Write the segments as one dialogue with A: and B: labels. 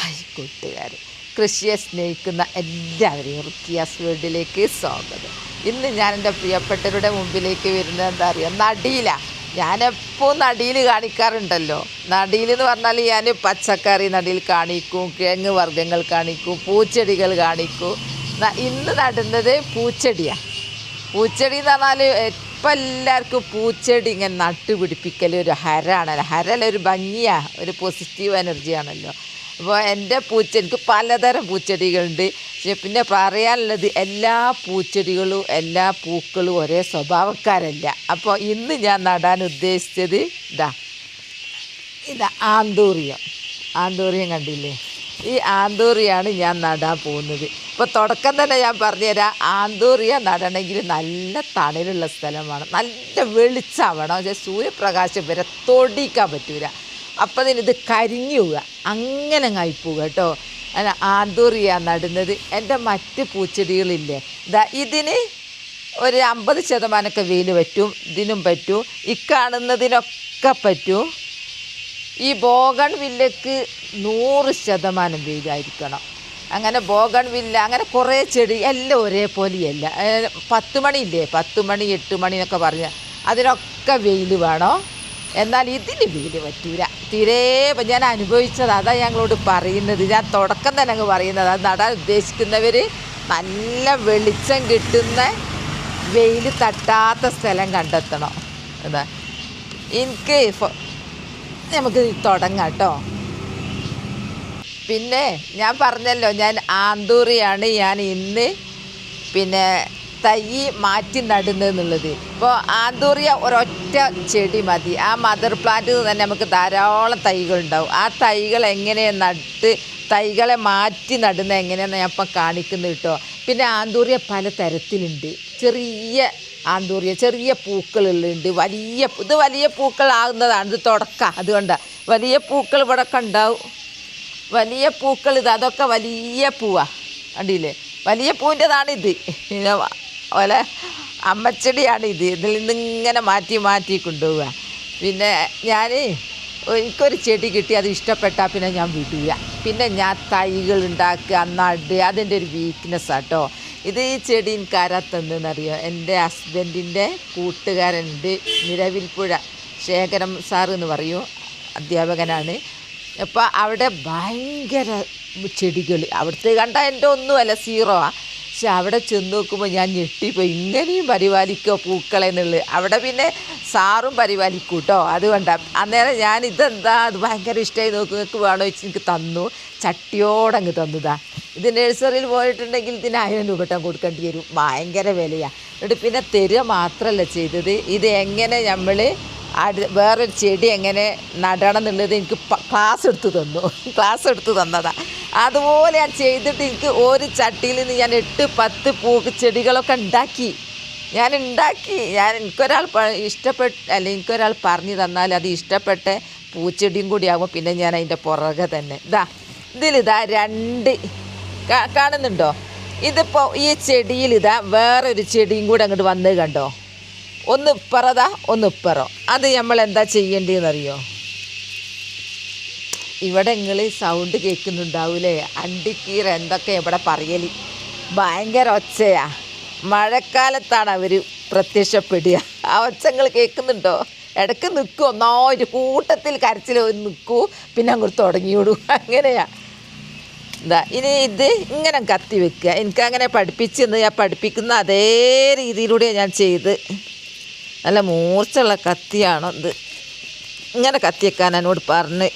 A: Hi കൂട്ടുകാർ, കൃഷിയെ സ്നേഹിക്കുന്ന എല്ലാവരെയും റുക്കിയാസ് വേൾഡിലേക്ക് സ്വാഗതം. ഇന്ന് ഞാൻ എൻ്റെ പ്രിയപ്പെട്ടവരുടെ മുമ്പിലേക്ക് വരുന്നത് എന്താ അറിയുക, നടീലാണ്. ഞാനെപ്പോൾ നടീൽ കാണിക്കാറുണ്ടല്ലോ. നടീൽ എന്ന് പറഞ്ഞാൽ ഞാൻ പച്ചക്കറി നടീൽ കാണിക്കും, കിഴങ്ങ് വർഗ്ഗങ്ങൾ കാണിക്കും, പൂച്ചെടികൾ കാണിക്കും. ഇന്ന് നടുന്നത് പൂച്ചെടിയാണ്. പൂച്ചെടി എന്ന് പറഞ്ഞാൽ ഇപ്പം എല്ലാവർക്കും പൂച്ചെടി ഇങ്ങനെ നട്ടുപിടിപ്പിക്കൽ ഒരു ഹരമാണല്ലോ. ഹരല്ല, ഒരു ഭംഗിയാണ്, ഒരു പോസിറ്റീവ് എനർജിയാണല്ലോ. അപ്പോൾ എൻ്റെ എനിക്ക് പലതരം പൂച്ചെടികളുണ്ട്. പക്ഷേ പിന്നെ പറയാനുള്ളത്, എല്ലാ പൂച്ചെടികളും എല്ലാ പൂക്കളും ഒരേ സ്വഭാവക്കാരല്ല. അപ്പോൾ ഇന്ന് ഞാൻ നടാൻ ഉദ്ദേശിച്ചത് ഇതാ ആന്തൂറിയം കണ്ടില്ലേ? ഈ ആന്തൂറിയാണ് ഞാൻ നടാൻ പോകുന്നത്. ഇപ്പോൾ തുടക്കം തന്നെ ഞാൻ പറഞ്ഞുതരാം, ആന്തൂറിയ നടണമെങ്കിൽ നല്ല തണലുള്ള സ്ഥലമാണ്, നല്ല വെളിച്ചമാവണം. പക്ഷേ സൂര്യപ്രകാശം വരെ തൊടിക്കാൻ പറ്റൂല. അപ്പം ഇത് കരിഞ്ഞു പോവുക, അങ്ങനെ പോവുക കേട്ടോ. അല്ല, ആന്തൂറിയ നടുന്നത്. എൻ്റെ മറ്റ് പൂച്ചെടികളില്ലേ, ഇതിന് ഒരു 50% വെയിൽ പറ്റും, ഇതിനും പറ്റും, കാണുന്നതിനൊക്കെ പറ്റും. ഈ ബോഗൺവില്ലയ്ക്ക് 100% വെയിലായിരിക്കണം. അങ്ങനെ ബോഗൺവില്ല, അങ്ങനെ കുറേ ചെടി എല്ലാം ഒരേപോലെയല്ല. 10 മണിയില്ലേ, 10 മണി 8 മണി എന്നൊക്കെ പറഞ്ഞാൽ അതിനൊക്കെ വെയിൽ വേണം. എന്നാൽ ഇതിന് വെയിൽ പറ്റൂല തീരെ. ഞാൻ അനുഭവിച്ചത് അതാ ഞങ്ങളോട് പറയുന്നത്. ഞാൻ തുടക്കം തന്നെ അങ്ങ് പറയുന്നത്, അത് നടാൻ ഉദ്ദേശിക്കുന്നവർ നല്ല വെളിച്ചം കിട്ടുന്ന, വെയിൽ തട്ടാത്ത സ്ഥലം കണ്ടെത്തണം. എന്താ നമുക്ക് തുടങ്ങാം കേട്ടോ. പിന്നെ ഞാൻ പറഞ്ഞല്ലോ, ഞാൻ ആന്തൂറിയാണ് ഞാൻ ഇന്ന് തൈ മാറ്റി നടുന്നതെന്നുള്ളത്. ഇപ്പോൾ ആന്തൂറിയ ഒരൊറ്റ ചെടി മതി. ആ മദർ പ്ലാന്റ് തന്നെ നമുക്ക് ധാരാളം തൈകളുണ്ടാവും. ആ തൈകൾ എങ്ങനെയാണ് നട്ട് തൈകളെ മാറ്റി നടുന്നത് എങ്ങനെയാണെന്ന് ഞാൻ ഇപ്പം കാണിക്കുന്നത് കേട്ടോ. പിന്നെ ആന്തൂറിയ പല തരത്തിലുണ്ട്. ചെറിയ ആന്തൂറിയ ചെറിയ പൂക്കളുള്ളുണ്ട്, വലിയ പൂക്കളാകുന്നതാണ്. ഇത് തുടക്കം, അതുകൊണ്ടാണ് വലിയ പൂക്കൾ ഇവിടെ ഒക്കെ ഉണ്ടാവും. വലിയ പൂക്കൾ അതൊക്കെ വലിയ പൂവാണ്, കണ്ടില്ലേ? വലിയ പൂവിൻ്റെതാണിത്. അതുപോലെ അമ്മച്ചെടിയാണിത്. ഇതിൽ നിന്നിങ്ങനെ മാറ്റി കൊണ്ടുപോവുക. പിന്നെ എനിക്കൊരു ചെടി കിട്ടി, അത് ഇഷ്ടപ്പെട്ടാൽ പിന്നെ ഞാൻ വിടുക. പിന്നെ ഞാൻ തൈകൾ ഉണ്ടാക്കുക, നടുക, അതിൻ്റെ ഒരു വീക്ക്നെസ്സാണ് കേട്ടോ. ഈ ചെടി എനിക്ക് ആരാ തന്നെന്നറിയോ? എൻ്റെ ഹസ്ബൻഡിൻ്റെ കൂട്ടുകാരനുണ്ട്, നിലവിൽപ്പുഴ ശേഖരം സാറ് എന്ന് പറയും, അധ്യാപകനാണ്. അപ്പോൾ അവിടെ ഭയങ്കര ചെടികൾ, അവിടുത്തെ കണ്ടാൽ എൻ്റെ ഒന്നുമല്ല, സീറോയാണ്. പക്ഷെ അവിടെ ചെന്ന് നോക്കുമ്പോൾ ഞാൻ ഞെട്ടിപ്പോയി, ഇങ്ങനെയും പരിപാലിക്കോ പൂക്കളെ എന്നുള്ളത്. അവിടെ പിന്നെ സാറും പരിപാലിക്കും കേട്ടോ. അതുകൊണ്ടാണ് അന്നേരം ഞാൻ ഇതെന്താ, അത് ഭയങ്കര ഇഷ്ടമായി, നോക്കുകൾക്ക് വേണോ വെച്ച് എനിക്ക് തന്നു. ചട്ടിയോടങ്ങ് തന്നതാ. ഇത് നഴ്സറിയിൽ പോയിട്ടുണ്ടെങ്കിൽ ഇതിന് 1000 രൂപ കൊടുക്കേണ്ടി വരും, ഭയങ്കര വിലയാണ്. എന്നിട്ട് പിന്നെ തരിക മാത്രമല്ല ചെയ്തത്, ഇത് എങ്ങനെ നമ്മൾ വേറൊരു ചെടി എങ്ങനെ നടണം എന്നുള്ളത് എനിക്ക് ക്ലാസ് എടുത്ത് തന്നതാണ്. അതുപോലെ ഞാൻ ചെയ്തിട്ട് എനിക്ക് ഒരു ചട്ടിയിൽ നിന്ന് ഞാൻ 8-10 ചെടികളൊക്കെ ഉണ്ടാക്കി. എനിക്കൊരാൾ എനിക്കൊരാൾ പറഞ്ഞു തന്നാൽ അത് ഇഷ്ടപ്പെട്ട പൂച്ചെടിയും കൂടി ആകുമ്പോൾ പിന്നെ ഞാൻ അതിൻ്റെ പുറകെ തന്നെ ഇതിലിതാ 2 കാണുന്നുണ്ടോ? ഇതിപ്പോൾ ഈ ചെടിയിൽ വേറൊരു ചെടിയും കൂടെ അങ്ങോട്ട് വന്നത് കണ്ടോ? ഒന്ന് ഇപ്പറതാ, ഒന്ന് ഇപ്പറോ. അത് നമ്മൾ എന്താ ചെയ്യേണ്ടതെന്നറിയോ? ഇവിടെ നിങ്ങൾ സൗണ്ട് കേൾക്കുന്നുണ്ടാവൂലേ, അണ്ടിക്കീറ എന്തൊക്കെ ഇവിടെ പറയൽ, ഭയങ്കര ഒച്ചയാ. മഴക്കാലത്താണ് അവർ പ്രത്യക്ഷപ്പെടുക. ആ ഒച്ച നിങ്ങൾ കേൾക്കുന്നുണ്ടോ? ഇടയ്ക്ക് നിൽക്കും, ഒന്നായിട്ട് കൂട്ടത്തിൽ കരച്ചിൽ നിൽക്കൂ, പിന്നെ അങ്ങോട്ട് തുടങ്ങിയോടൂ, അങ്ങനെയാ. ഇനി ഇത് ഇങ്ങനെ കത്തി വെക്കുക. എനിക്കങ്ങനെ പഠിപ്പിച്ചെന്ന്, ഞാൻ പഠിപ്പിക്കുന്ന അതേ രീതിയിലൂടെ ഞാൻ ചെയ്ത്. നല്ല മൂർച്ചുള്ള കത്തിയാണോ ഇത്, ഇങ്ങനെ കത്തി വെക്കാൻ എന്നോട് പറഞ്ഞ്.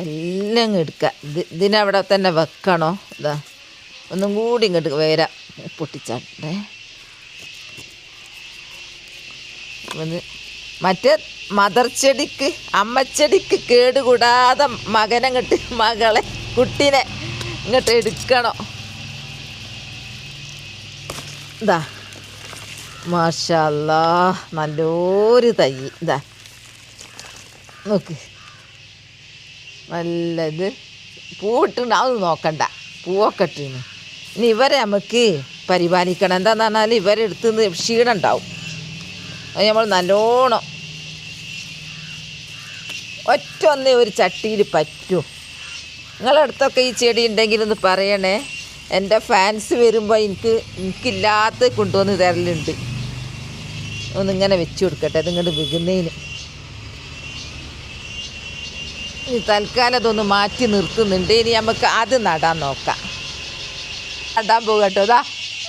A: എല്ലാം അങ്ങ് എടുക്കുക. ഇതിനവിടെ തന്നെ വെക്കണോ? ഒന്നും കൂടി ഇങ്ങോട്ട് വരാം, പൊട്ടിച്ചാട്ടേ. മറ്റേ മദർ ചെടിക്ക്, അമ്മച്ചെടിക്ക് കേടുകൂടാതെ കുട്ടീനെ ഇങ്ങോട്ട് എടുക്കണം. മാഷാ അല്ലാഹ്, നല്ലൊരു തൈ. നോക്ക്, നല്ലത് പൂവിട്ടുണ്ട്. അതൊന്നും നോക്കണ്ട, പൂവൊക്കെ ഇട്ടിരുന്നു. ഇനി ഇവരെ നമുക്ക് പരിപാലിക്കണം. എന്താണെന്ന് പറഞ്ഞാൽ ഇവരെടുത്തുനിന്ന് ക്ഷീണം ഉണ്ടാവും. അത് നമ്മൾ നല്ലോണം ഒറ്റ ഒരു ചട്ടിയിൽ പറ്റും. നിങ്ങളടുത്തൊക്കെ ഈ ചെടി ഉണ്ടെങ്കിലൊന്ന് പറയണേ. എൻ്റെ ഫാൻസ് വരുമ്പോൾ എനിക്കില്ലാത്ത കൊണ്ടുവന്ന് തരലുണ്ട്. ഒന്നിങ്ങനെ വെച്ച് കൊടുക്കട്ടെ അതിങ്ങോട്ട് വികുന്നതിന്. തൽക്കാലം അതൊന്ന് മാറ്റി നിർത്തുന്നുണ്ട്. ഇനി നമുക്ക് അത് നടാൻ നോക്കാം. നടാൻ പോകട്ടോ.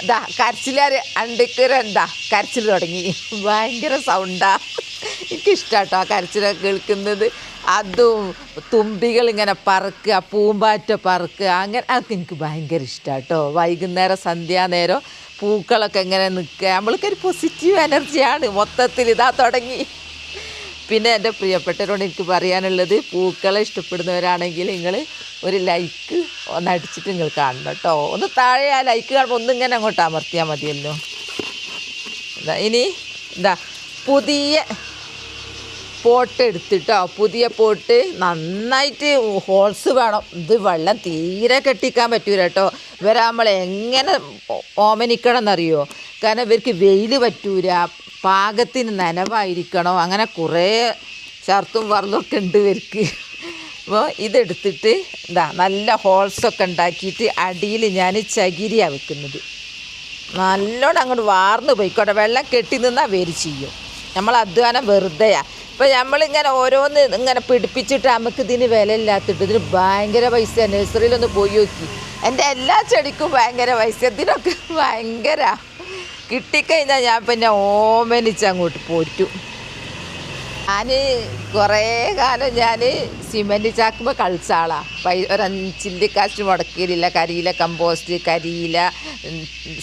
A: ഇതാ കരച്ചിലാർ അണ്ടിക്കരെന്താ കരച്ചിൽ തുടങ്ങി. ഭയങ്കര സൗണ്ടാ. എനിക്കിഷ്ടാട്ടോ ആ കരച്ചിലൊക്കെ കേൾക്കുന്നത്. അതും തുമ്പികൾ ഇങ്ങനെ പറക്കുക, പൂമ്പാറ്റ പറക്കുക, അങ്ങനെ അതൊക്കെ എനിക്ക് ഭയങ്കര ഇഷ്ടമാട്ടോ. വൈകുന്നേരം സന്ധ്യാനേരം പൂക്കളൊക്കെ ഇങ്ങനെ നിൽക്കുക, നമ്മൾക്കൊരു പോസിറ്റീവ് എനർജിയാണ് മൊത്തത്തിൽ. ഇതാ തുടങ്ങി. പിന്നെ എൻ്റെ പ്രിയപ്പെട്ടവരോട് എനിക്ക് പറയാനുള്ളത്, പൂക്കളെ ഇഷ്ടപ്പെടുന്നവരാണെങ്കിൽ നിങ്ങൾ ഒരു ലൈക്ക് ഒന്ന് അടിച്ചിട്ട് നിങ്ങൾ കാണണം കേട്ടോ. ഒന്ന് താഴെ ആ ലൈക്ക് കാണുമ്പോൾ ഒന്നിങ്ങനെ അങ്ങോട്ട് അമർത്തിയാൽ മതിയല്ലോ. ഇനി പുതിയ പോട്ട് എടുത്തിട്ടോ. പുതിയ പോട്ട് നന്നായിട്ട് ഹോൾസ് വേണം. ഇത് വെള്ളം തീരെ കെട്ടിക്കാൻ പറ്റൂല കേട്ടോ. ഇവരെ നമ്മൾ എങ്ങനെ ഓമനിക്കണം എന്നറിയോ? കാരണം ഇവർക്ക് വെയിൽ പറ്റൂല, പാകത്തിന് നനവായിരിക്കണം, അങ്ങനെ കുറേ ഷർത്തും വറലൊക്കെ ഉണ്ട് ഇവർക്ക്. അപ്പോൾ ഇതെടുത്തിട്ട് നല്ല ഹോൾസൊക്കെ ഉണ്ടാക്കിയിട്ട് അടിയിൽ ഞാൻ ചകിരിയാണ് വെക്കുന്നത്. നല്ലോണം അങ്ങോട്ട് വാർന്ന് പോയിക്കോട്ടെ. വെള്ളം കെട്ടി നിന്നാൽ വേര് ചെയ്യും. നമ്മൾ അധ്വാനം വെറുതെയാണ്. ഇപ്പോൾ നമ്മളിങ്ങനെ ഓരോന്ന് ഇങ്ങനെ പിടിപ്പിച്ചിട്ട് നമുക്ക് ഇതിന് വിലയില്ലാത്തിട്ട് ഇതിന് ഭയങ്കര പൈസ. നഴ്സറിയിലൊന്ന് പോയി നോക്കി, എൻ്റെ എല്ലാ ചെടിക്കും ഭയങ്കര പൈസ. ഇതിനൊക്കെ ഭയങ്കര കിട്ടിക്കഴിഞ്ഞാൽ ഞാൻ പിന്നെ ഓമനിച്ച് അങ്ങോട്ട് പോറ്റും. ഞാൻ കുറേ കാലം സിമെൻറ്റ് ചാക്കുമ്പോൾ കളിച്ച ആളാണ്. ഒരു ചില്ലിക്കാശ് മുടക്കിയില്ല. കരിയില കമ്പോസ്റ്റ്, കരിയില,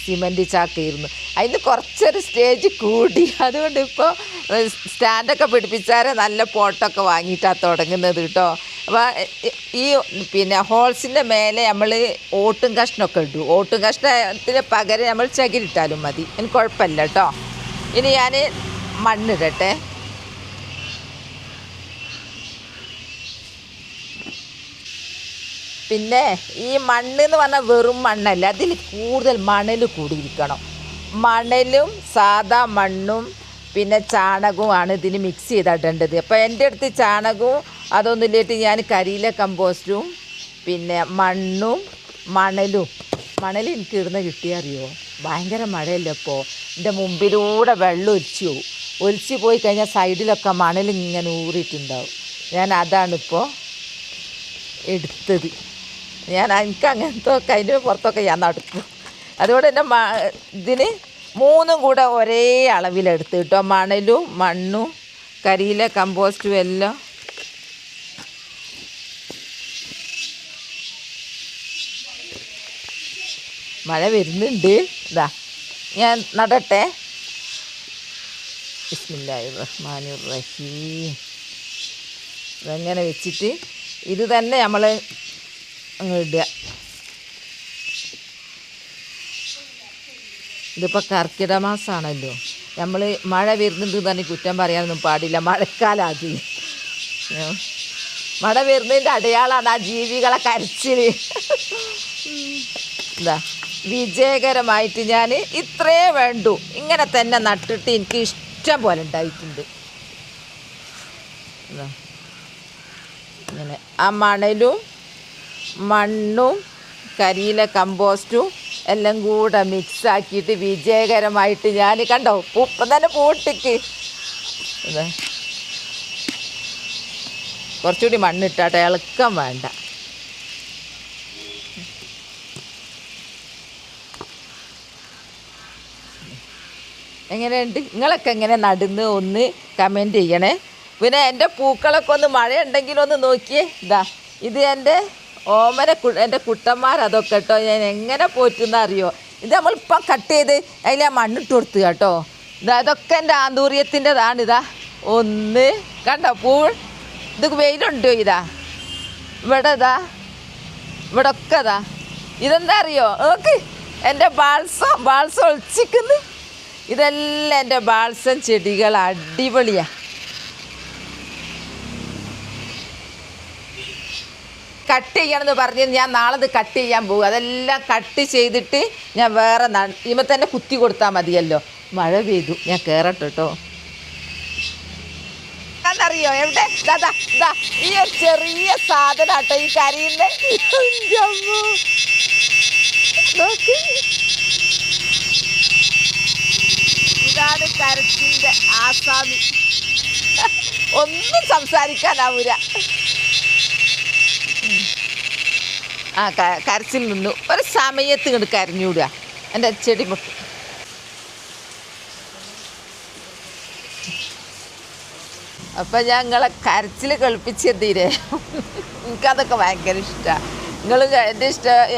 A: സിമെൻറ്റ് ചാക്കായിരുന്നു. അതിന് കുറച്ചൊരു സ്റ്റേജ് കൂടി. അതുകൊണ്ട് ഇപ്പോൾ സ്റ്റാൻഡൊക്കെ പിടിപ്പിച്ചാൽ നല്ല പോട്ടൊക്കെ വാങ്ങിയിട്ടാണ് തുടങ്ങുന്നത് കേട്ടോ. അപ്പോൾ ഈ ഹോൾസിൻ്റെ മേലെ നമ്മൾ ഓട്ടും കഷ്ണമൊക്കെ ഇടും. ഓട്ടും കഷ്ണത്തിന് പകരം നമ്മൾ ചകിരിട്ടാലും മതി, എനിക്ക് കുഴപ്പമില്ല കേട്ടോ. ഇനി ഞാൻ മണ്ണിടട്ടെ. പിന്നെ ഈ മണ്ണെന്ന് പറഞ്ഞാൽ വെറും മണ്ണല്ല, അതിൽ കൂടുതൽ മണൽ കൂടിയിരിക്കണം. മണലും സാദാ മണ്ണും പിന്നെ ചാണകവുമാണ് ഇതിന് മിക്സ് ചെയ്തിടേണ്ടത്. അപ്പോൾ എൻ്റെ അടുത്ത് ചാണകവും അതൊന്നുമില്ലിട്ട് ഞാൻ കരിയില കമ്പോസ്റ്റും പിന്നെ മണ്ണും മണൽ എനിക്ക് ഇടുന്ന കിട്ടിയറിയോ? ഭയങ്കര മഴയല്ലേ ഇപ്പോൾ. എൻ്റെ മുമ്പിലൂടെ വെള്ളം ഒലിച്ച് പോയി കഴിഞ്ഞാൽ സൈഡിലൊക്കെ മണൽ ഇങ്ങനെ ഊറിയിട്ടുണ്ടാവും. ഞാൻ അതാണിപ്പോൾ എടുത്തത്. എനിക്ക് അങ്ങനത്തെ ഒക്കെ അതിൻ്റെ പുറത്തൊക്കെ ഞാൻ നടക്കും. അതുകൊണ്ട് തന്നെ ഇതിന് മൂന്നും കൂടെ ഒരേ അളവിലെടുത്ത് കേട്ടോ. മണലും മണ്ണും കരിയില കമ്പോസ്റ്റും എല്ലാം. മഴ വരുന്നുണ്ട്. ഞാൻ നടട്ടെ. ബിസ്മില്ലാഹിർ റഹ്മാനിർ റഹീം. ഇതങ്ങനെ വെച്ചിട്ട് ഇത് തന്നെ നമ്മൾ അങ്ങ് ഇടുക. ഇതിപ്പോൾ കർക്കിടക മാസമാണല്ലോ. നമ്മൾ മഴ വരുന്നുണ്ട് തന്നെ കുറ്റം പറയാനൊന്നും പാടില്ല. മഴക്കാലം മഴ വരുന്നതിൻ്റെ അടയാളമാണ് ആ ജീവികളെ കരച്ചിൽ. വിജയകരമായിട്ട് ഞാൻ ഇത്രേ വേണ്ടു. ഇങ്ങനെ തന്നെ നട്ടിട്ട് എനിക്ക് ഇഷ്ടം പോലെ ഉണ്ടായിട്ടുണ്ട്. ഇങ്ങനെ ആ മണലും മണ്ണും കരിയില കമ്പോസ്റ്റും എല്ലാം കൂടെ മിക്സാക്കിയിട്ട് വിജയകരമായിട്ട് ഞാൻ കണ്ടോ ഇപ്പം തന്നെ പൂട്ടിക്ക്. കുറച്ചുകൂടി മണ്ണിട്ടാട്ടെ, ഇളക്കം വേണ്ട. എങ്ങനെയുണ്ട്? നിങ്ങളൊക്കെ എങ്ങനെ നടുന്ന് ഒന്ന് കമൻറ്റ് ചെയ്യണേ. പിന്നെ എൻ്റെ പൂക്കളൊക്കെ ഒന്ന് മഴ ഉണ്ടെങ്കിലൊന്ന് നോക്കിയേ. ഇത് എൻ്റെ എൻ്റെ കുട്ടന്മാരതൊക്കെ കേട്ടോ. ഞാൻ എങ്ങനെ പോറ്റുന്ന അറിയോ? ഇത് നമ്മളിപ്പം കട്ട് ചെയ്ത് അതിൽ ആ മണ്ണിട്ട് കൊടുത്തു കേട്ടോ. ഇതൊക്കെ എൻ്റെ ആന്തൂര്യത്തിൻ്റെതാണ്. ഒന്ന് കണ്ടോ പൂ. ഇത് വെയിലുണ്ടോ? ഇവിടെ ഇവിടെ ഒക്കെ ഇതെന്താ അറിയോ? നോക്ക്, എൻ്റെ ബാൾസം ഒളിച്ചിക്കുന്നു. ഇതെല്ലാം എൻ്റെ ബാൾസം ചെടികൾ അടിപൊളിയാണ്. കട്ട് ചെയ്യണമെന്ന് പറഞ്ഞ് ഞാൻ നാളെ ഇത് കട്ട് ചെയ്യാൻ പോകും. അതെല്ലാം കട്ട് ചെയ്തിട്ട് ഞാൻ വേറെ ഇമ്മ തന്നെ കുത്തി കൊടുത്താൽ മതിയല്ലോ. മഴ പെയ്തു, ഞാൻ കയറട്ടെ കേട്ടോ. അറിയോ എവിടെ ദാ ഈ ഒരു ചെറിയ സാധനം കേട്ടോ ഈ കരിയുന്ന നോക്ക്. ഇതാണ് കരച്ചിലിന്റെ ആസാമി. ഒന്നും സംസാരിക്കാനാവൂല. ആ കരച്ചിൽ നിന്നു ഒരു സമയത്ത് ഇങ്ങോട്ട് കരഞ്ഞുവിടുക. എൻ്റെ ചെടി മുട്ട് അപ്പം ഞങ്ങളെ കരച്ചിൽ കളിപ്പിച്ചെന്തീരെ. എനിക്കതൊക്കെ ഭയങ്കര ഇഷ്ടമാണ്. നിങ്ങൾ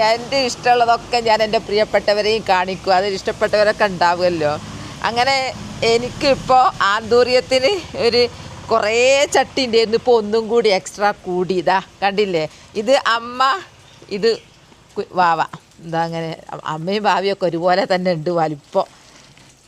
A: എൻ്റെ ഇഷ്ടമുള്ളതൊക്കെ ഞാൻ എൻ്റെ പ്രിയപ്പെട്ടവരെയും കാണിക്കും. അതിൽ ഇഷ്ടപ്പെട്ടവരൊക്കെ ഉണ്ടാവുമല്ലോ. അങ്ങനെ എനിക്കിപ്പോൾ ആന്തൂര്യത്തിന് ഒരു കുറേ ചട്ടി ഉണ്ടായിരുന്നു. ഇപ്പോൾ ഒന്നും കൂടി എക്സ്ട്രാ കൂടി. ഇതാ കണ്ടില്ലേ, ഇത് അമ്മ, ഇത് വാവ. എന്താ അങ്ങനെ അമ്മയും ഭാവിയൊക്കെ ഒരുപോലെ തന്നെ ഉണ്ട് വലിപ്പം.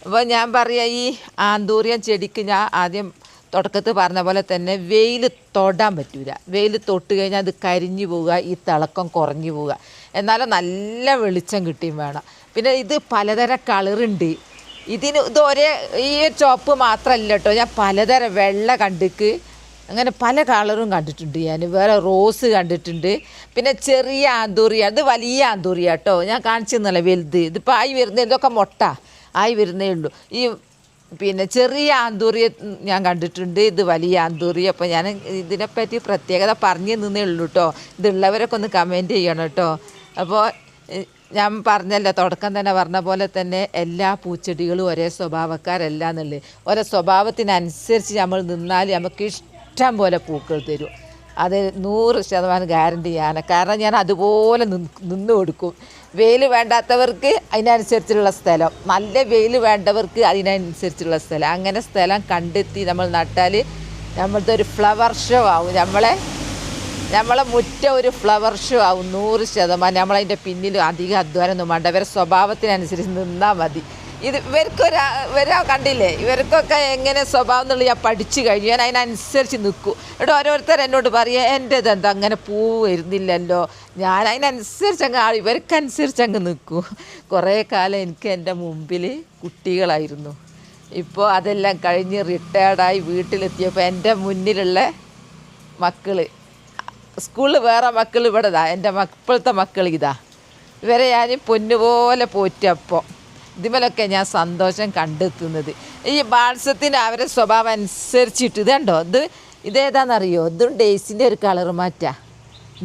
A: അപ്പോൾ ഞാൻ പറയാം, ഈ ആന്തൂര്യം ചെടിക്ക് ഞാൻ ആദ്യം തുടക്കത്തിൽ പറഞ്ഞ പോലെ തന്നെ വെയിൽ തൊടാൻ പറ്റൂല. വെയിൽ തൊട്ട് കഴിഞ്ഞാൽ അത് കരിഞ്ഞു പോവുക, ഈ തിളക്കം കുറഞ്ഞു പോവുക. എന്നാലും നല്ല വെളിച്ചം കിട്ടിയും വേണം. പിന്നെ ഇത് പലതരം കളറുണ്ട്. ഇത് ഒരേ ഈ ചോപ്പ് മാത്രമല്ല കേട്ടോ, ഞാൻ പലതരം വെള്ള കണ്ടിക്ക്, അങ്ങനെ പല കളറും കണ്ടിട്ടുണ്ട് ഞാൻ. വേറെ റോസ് കണ്ടിട്ടുണ്ട്. പിന്നെ ചെറിയ ആന്തൂറിയ, അത് വലിയ ആന്തൂറിയ കേട്ടോ, ഞാൻ കാണിച്ചു തന്നല്ല വലുത്. ഇതിപ്പോൾ ആയി വരുന്നത്, ഇതൊക്കെ മുട്ട ആയി വരുന്നേ ഉള്ളൂ. ഈ പിന്നെ ചെറിയ ആന്തൂറിയ ഞാൻ കണ്ടിട്ടുണ്ട്, ഇത് വലിയ ആന്തൂറിയ. അപ്പോൾ ഞാൻ ഇതിനെപ്പറ്റി പ്രത്യേകത പറഞ്ഞു നിന്നേ ഉള്ളൂ കേട്ടോ. ഇതുള്ളവരൊക്കെ ഒന്ന് കമൻറ്റ് ചെയ്യണം കേട്ടോ. അപ്പോൾ ഞാൻ പറഞ്ഞല്ലോ, തുടക്കം തന്നെ പറഞ്ഞ പോലെ തന്നെ എല്ലാ പൂച്ചെടികളും ഒരേ സ്വഭാവക്കാരല്ല എന്നുള്ളത്. ഓരോ സ്വഭാവത്തിനനുസരിച്ച് നമ്മൾ നിന്നാൽ നമുക്ക് ഇഷ്ടം പോലെ പൂക്കൾ തരും. അത് 100% ഗ്യാരണ്ടി ആണ്. കാരണം ഞാൻ അതുപോലെ നിന്ന് കൊടുക്കും. വെയിൽ വേണ്ടാത്തവർക്ക് അതിനനുസരിച്ചുള്ള സ്ഥലം, നല്ല വെയിൽ വേണ്ടവർക്ക് അതിനനുസരിച്ചുള്ള സ്ഥലം, അങ്ങനെ സ്ഥലം കണ്ടെത്തി നമ്മൾ നട്ടാൽ നമ്മളത്തെ ഒരു ഫ്ലവർ ഷോ ആവും. നമ്മളെ മുറ്റം ഒരു ഫ്ലവർ ഷോ ആവും 100%. നമ്മളതിൻ്റെ പിന്നിൽ അധികം അധ്വാനമൊന്നും വേണ്ട. ഇവരെ സ്വഭാവത്തിനനുസരിച്ച് നിന്നാൽ മതി. ഇവരാ കണ്ടില്ലേ, ഇവർക്കൊക്കെ എങ്ങനെ സ്വഭാവം എന്നുള്ളത് ഞാൻ പഠിച്ചു കഴിഞ്ഞു. ഞാൻ അതിനനുസരിച്ച് നിൽക്കും. ഇവിടെ ഓരോരുത്തർ എന്നോട് പറയുക, എൻ്റേത് എന്താ അങ്ങനെ പൂവ് വരുന്നില്ലല്ലോ. ഞാൻ അതിനനുസരിച്ച് ഇവർക്കനുസരിച്ച് അങ്ങ് നിൽക്കും. കുറേ കാലം എനിക്ക് എൻ്റെ മുമ്പിൽ കുട്ടികളായിരുന്നു. ഇപ്പോൾ അതെല്ലാം കഴിഞ്ഞ് റിട്ടയർഡായി വീട്ടിലെത്തിയപ്പോൾ എൻ്റെ മുന്നിലുള്ള മക്കൾ, സ്കൂളിൽ വേറെ മക്കൾ ഇവിടെ എൻ്റെ ഇപ്പോഴത്തെ മക്കൾ ഇവരെ ഞാൻ പൊന്നുപോലെ പോറ്റപ്പോൾ ഇതിമേലൊക്കെ ഞാൻ സന്തോഷം കണ്ടെത്തുന്നത്. ഈ ബാൾസത്തിന് അവരുടെ സ്വഭാവം അനുസരിച്ചിട്ട് ഇത് കണ്ടോ, ഇതേതാണെന്നറിയോ, ഇതും ഡേയ്സിൻ്റെ ഒരു കളർ മാറ്റാ.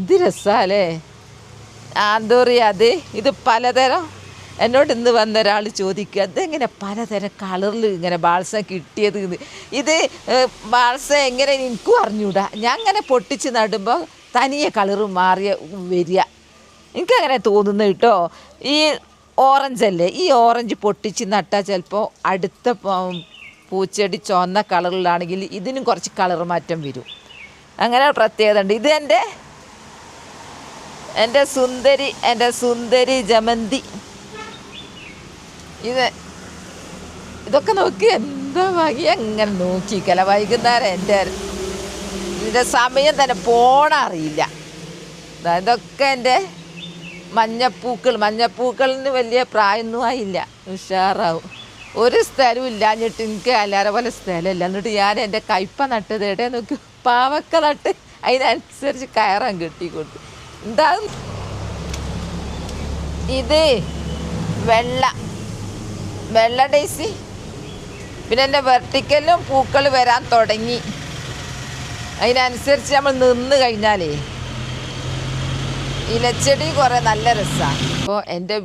A: ഇത് രസമല്ലേ ആന്തൂറിയ. ഇത് പലതരം. എന്നോട് ഇന്ന് വന്ന ഒരാൾ ചോദിക്കുക, അതെങ്ങനെ പലതരം കളറിൽ ഇങ്ങനെ ബാൾസം കിട്ടിയത്. ഇത് ബാൾസം എങ്ങനെ എനിക്കും അറിഞ്ഞൂടാ. ഞാൻ അങ്ങനെ പൊട്ടിച്ച് നടുമ്പോൾ തനിയെ കളറ് മാറിയ വരിക, എനിക്കങ്ങനെ തോന്നുന്നു കേട്ടോ. ഈ ഓറഞ്ചല്ലേ, ഈ ഓറഞ്ച് പൊട്ടിച്ച് നട്ടാൽ ചിലപ്പോൾ അടുത്ത പൂച്ചെടി ചുവന്ന കളറിലാണെങ്കിൽ ഇതിനും കുറച്ച് കളർ മാറ്റം വരും. അങ്ങനെ പ്രത്യേകത ഉണ്ട്. ഇത് എൻ്റെ സുന്ദരി ജമന്തി. ഇതൊക്കെ നോക്കി എന്താ ഭംഗി. എങ്ങനെ നോക്കിക്കല വൈകുന്നേരം ഇതിൻ്റെ സമയം തന്നെ പോണ അറിയില്ല. ഇതൊക്കെ എൻ്റെ മഞ്ഞപ്പൂക്കളിന് വലിയ പ്രായമൊന്നും ആയില്ല, ഉഷാറാവും. ഒരു സ്ഥലവും ഇല്ലാഞ്ഞിട്ട് എനിക്ക് എല്ലാവരെ പോലെ സ്ഥലമില്ല. എന്നിട്ട് ഞാൻ എൻ്റെ കയ്പ നട്ടത് എവിടെ നോക്കി, പാവക്ക നട്ട് അതിനനുസരിച്ച് കയറാൻ കെട്ടിക്കൊണ്ടു. എന്താ ഇത് വെള്ള ഡേയ്സി. പിന്നെ എൻ്റെ വെർട്ടിക്കലിലും പൂക്കൾ വരാൻ തുടങ്ങി. അതിനനുസരിച്ച് നമ്മൾ നിന്ന് കഴിഞ്ഞാലേ ഇലച്ചെടി കുറേ നല്ല രസമാണ്. അപ്പോൾ എൻ്റെ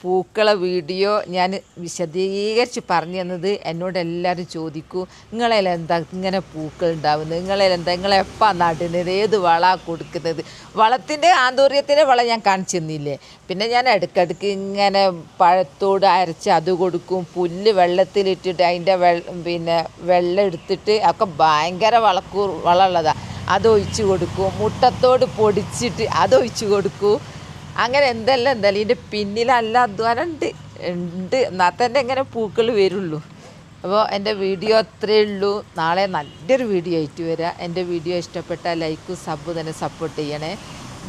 A: പൂക്കളെ വീഡിയോ ഞാൻ വിശദീകരിച്ച് പറഞ്ഞു തന്നത് എന്നോട് എല്ലാവരും ചോദിക്കൂ, നിങ്ങളെന്താ ഇങ്ങനെ പൂക്കൾ ഉണ്ടാവുന്നത്, നിങ്ങളെപ്പോൾ നടുന്നത്, ഏത് വളമാണ് കൊടുക്കുന്നത്. വളത്തിൻ്റെ ആന്തൂര്യത്തിൻ്റെ വളം ഞാൻ കാണിച്ചു തന്നില്ലേ. പിന്നെ ഞാൻ ഇടയ്ക്കിടയ്ക്ക് ഇങ്ങനെ പഴത്തോട് അരച്ച് അത് കൊടുക്കും. പുല്ല് വെള്ളത്തിലിട്ടിട്ട് അതിൻ്റെ വെള്ളം എടുത്തിട്ട് ഒക്കെ ഭയങ്കര വളമുള്ളതാണ്, അതൊഴിച്ച് കൊടുക്കും. മുട്ടത്തോട് പൊടിച്ചിട്ട് അതൊഴിച്ച് കൊടുക്കും. അങ്ങനെ എന്തെല്ലാം ഇതിൻ്റെ പിന്നിൽ നല്ല അധ്വാനം ഉണ്ട്. എന്നാൽ തന്നെ എങ്ങനെ പൂക്കൾ വരുള്ളൂ. അപ്പോൾ എൻ്റെ വീഡിയോ അത്രയേ ഉള്ളൂ. നാളെ നല്ലൊരു വീഡിയോ ആയിട്ട് വരാം. എൻ്റെ വീഡിയോ ഇഷ്ടപ്പെട്ടാൽ ലൈക്കും സബ്ബ് തന്നെ സപ്പോർട്ട് ചെയ്യണേ.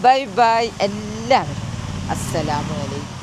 A: ബൈ ബൈ എല്ലാവരും. അസ്സലാമു അലൈക്കും.